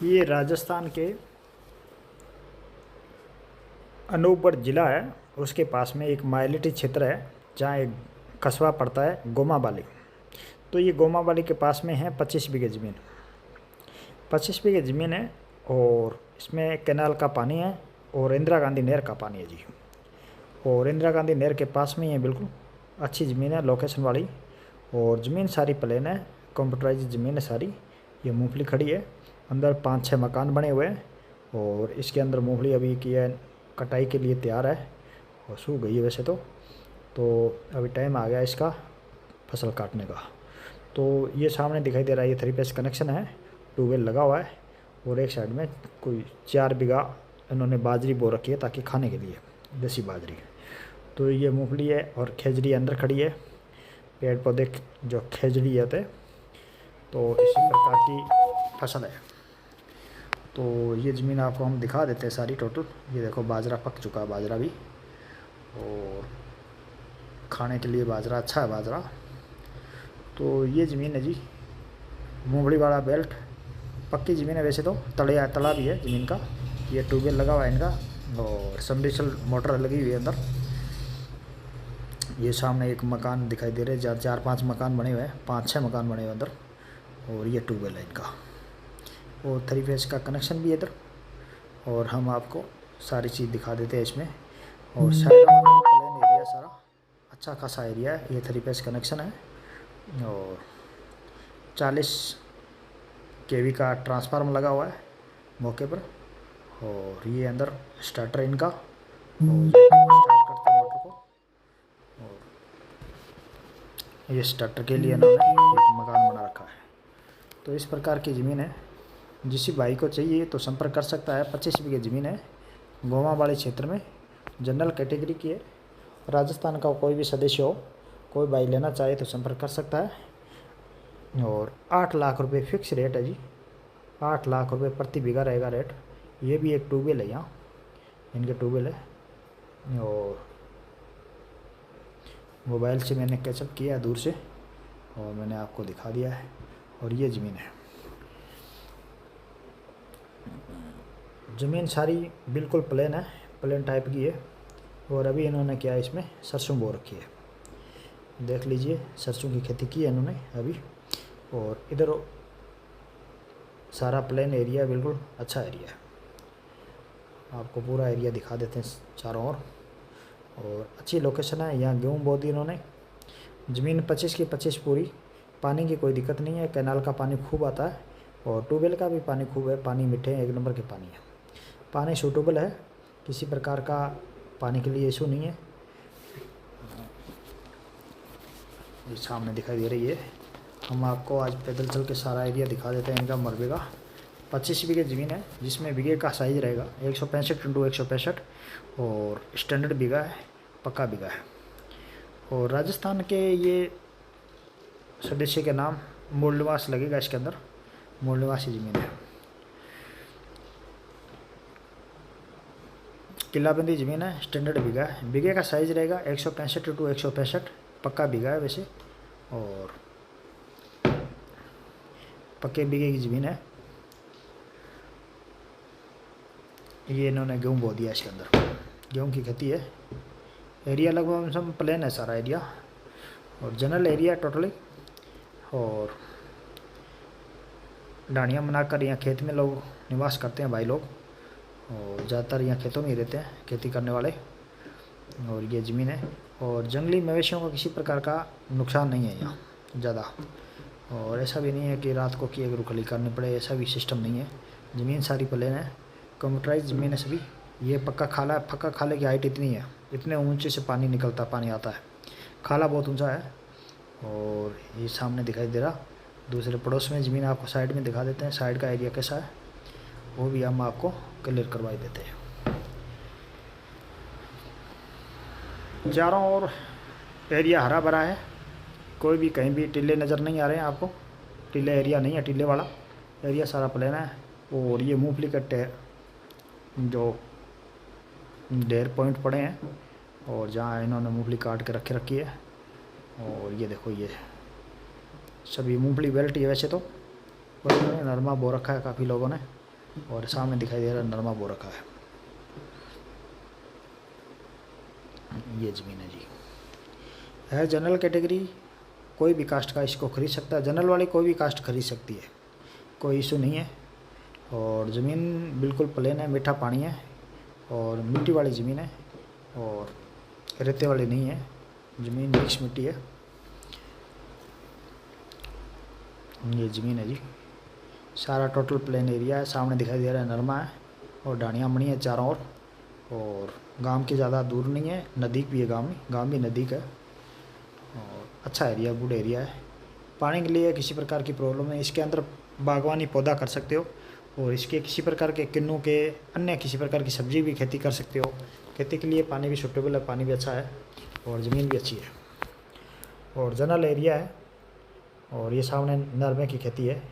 ये राजस्थान के अनूपगढ़ ज़िला है, उसके पास में एक माइलिटी क्षेत्र है जहाँ एक कस्बा पड़ता है गोमाबाली। तो ये गोमाबाली के पास में है 25 बीघे ज़मीन। 25 बीघे ज़मीन है और इसमें कैनाल का पानी है और इंदिरा गांधी नहर का पानी है जी। और इंदिरा गांधी नहर के पास में ही है, बिल्कुल अच्छी ज़मीन है लोकेशन वाली। और ज़मीन सारी प्लेन है, कंप्यूटराइज ज़मीन है सारी। ये मूंगफली खड़ी है, अंदर 5-6 मकान बने हुए हैं और इसके अंदर मूंगफली अभी की है कटाई के लिए तैयार है और सूख गई है वैसे तो अभी टाइम आ गया इसका फसल काटने का। तो ये सामने दिखाई दे रहा है, ये 3 फेस कनेक्शन है, ट्यूबवेल लगा हुआ है और एक साइड में कोई 4 बीघा इन्होंने बाजरी बो रखी है ताकि खाने के लिए, देसी बाजरी। तो ये मूंगफली है और खेजड़ी अंदर खड़ी है, पेड़ पौधे जो खेजड़ी होते हैं, तो इसी प्रकार की फसल है। तो ये ज़मीन आपको हम दिखा देते हैं सारी टोटल। ये देखो बाजरा पक चुका है, बाजरा भी, और खाने के लिए बाजरा अच्छा है बाजरा। तो ये ज़मीन है जी, मूंगफली वाला बेल्ट, पक्की ज़मीन है वैसे तो, तला भी है ज़मीन का। ये ट्यूबवेल लगा हुआ है इनका और सबमर्सिबल मोटर लगी हुई है अंदर। ये सामने एक मकान दिखाई दे रहे हैं, 4-5 मकान बने हुए हैं, 5-6 मकान बने हुए अंदर। और ये ट्यूबवेल है इनका और 3 फेस का कनेक्शन भी है इधर। और हम आपको सारी चीज़ दिखा देते हैं इसमें। और साइड में प्लेन एरिया सारा अच्छा खासा एरिया है। ये 3 फेस कनेक्शन है और 40 केवी का ट्रांसफार्मर लगा हुआ है मौके पर। और ये अंदर स्टार्टर इनका, और स्टार्ट करते हैं मोटर को। और ये स्टार्टर के लिए इन्होंने एक मकान बना रखा है। तो इस प्रकार की ज़मीन है, जिस भाई को चाहिए तो संपर्क कर सकता है। 25 बीघे ज़मीन है, गोमाबाड़ी क्षेत्र में, जनरल कैटेगरी की है। राजस्थान का कोई भी सदस्य हो, कोई भाई लेना चाहे तो संपर्क कर सकता है। और 8 लाख रुपए फिक्स रेट है जी, 8 लाख रुपए प्रति बीघा रहेगा रेट। ये भी एक ट्यूबवेल है, यहाँ इनके ट्यूबवेल है। और मोबाइल से मैंने कैचअप किया दूर से और मैंने आपको दिखा दिया है। और ये ज़मीन है, ज़मीन सारी बिल्कुल प्लेन है, प्लेन टाइप की है। और अभी इन्होंने क्या है, इसमें सरसों बो रखी है, देख लीजिए सरसों की खेती की है इन्होंने अभी। और इधर सारा प्लेन एरिया, बिल्कुल अच्छा एरिया है। आपको पूरा एरिया दिखा देते हैं चारों ओर। और अच्छी लोकेशन है, यहाँ गेहूँ बो दी इन्होंने। ज़मीन 25 की 25 पूरी, पानी की कोई दिक्कत नहीं है, कैनाल का पानी खूब आता है और ट्यूबवेल का भी पानी खूब है, पानी मीठे एक नंबर के पानी है, पानी सूटेबल है, किसी प्रकार का पानी के लिए इशू नहीं है। ये सामने दिखाई दे रही है। हम आपको आज पैदल चल के सारा एरिया दिखा देते हैं इनका मरबे का। 25 बीघे ज़मीन है, जिसमें बीघे का साइज़ रहेगा 165 × 165 और स्टैंडर्ड बीघा है, पक्का बीघा है। और राजस्थान के ये सदस्य के नाम मूल निवास लगेगा इसके अंदर, मूल निवासी ज़मीन है। किलाबंदी ज़मीन है, स्टैंडर्ड बीघा है, बीघे का साइज़ रहेगा 165 × 165, पक्का बीघा है वैसे। और पक्के बीघे की ज़मीन है। ये इन्होंने गेहूँ बो दिया इसके अंदर, गेहूँ की खेती है। एरिया लगभग सब प्लेन है सारा एरिया और जनरल एरिया टोटली। और डाणियाँ बनाकर यहाँ खेत में लोग निवास करते हैं भाई लोग, और ज़्यादातर यहाँ खेतों में ही रहते हैं खेती करने वाले। और ये ज़मीन है और जंगली मवेशियों का किसी प्रकार का नुकसान नहीं है यहाँ ज़्यादा। और ऐसा भी नहीं है कि रात को किए रुखली करनी पड़े, ऐसा भी सिस्टम नहीं है। ज़मीन सारी प्लेन है, कंप्यूटराइज ज़मीन है सभी। ये पक्का खाले की हाइट इतनी है, इतने ऊंचे से पानी निकलता, पानी आता है, खाला बहुत ऊंचा है। और ये सामने दिखाई दे रहा दूसरे पड़ोस में ज़मीन, आपको साइड में दिखा देते हैं साइड का एरिया कैसा है, वो भी हम आपको क्लियर करवाई देते हैं। चारों ओर एरिया हरा भरा है, कोई भी कहीं भी टीले नज़र नहीं आ रहे हैं आपको, टीले एरिया नहीं है, टीले वाला एरिया सारा प्लेन है। और ये मूंगफली कट्टे जो ढेर पॉइंट पड़े हैं और जहाँ इन्होंने मूंगफली काट के रखी है। और ये देखो ये सभी मूंगफली बेल्ट ही है वैसे तो, पर इन्होंने नरमा बो रखा है काफ़ी लोगों ने। और सामने दिखाई दे रहा है नरमा बो रखा है। ये ज़मीन है जी, है जनरल कैटेगरी, कोई भी कास्ट का इसको खरीद सकता है। जनरल वाली कोई भी कास्ट खरीद सकती है, कोई इशू नहीं है। और ज़मीन बिल्कुल प्लेन है, मीठा पानी है और मिट्टी वाली ज़मीन है और रेते वाली नहीं है, ज़मीन मिक्स मिट्टी है। ये ज़मीन है जी, सारा टोटल प्लेन एरिया है। सामने दिखाई दे रहा है नरमा है और डाणियाँ मणी है चारों ओर। और गांव के ज़्यादा दूर नहीं है, नज़दीक भी है, गांव भी नज़दीक है और अच्छा एरिया, गुड एरिया है। पानी के लिए किसी प्रकार की प्रॉब्लम है। इसके अंदर बागवानी पौधा कर सकते हो और इसके किसी प्रकार के किन्नू के अन्य किसी प्रकार की सब्जी भी खेती कर सकते हो। खेती के लिए पानी भी सूटेबल है, पानी भी अच्छा है और ज़मीन भी अच्छी है और जनरल एरिया है। और ये सामने नरमे की खेती है।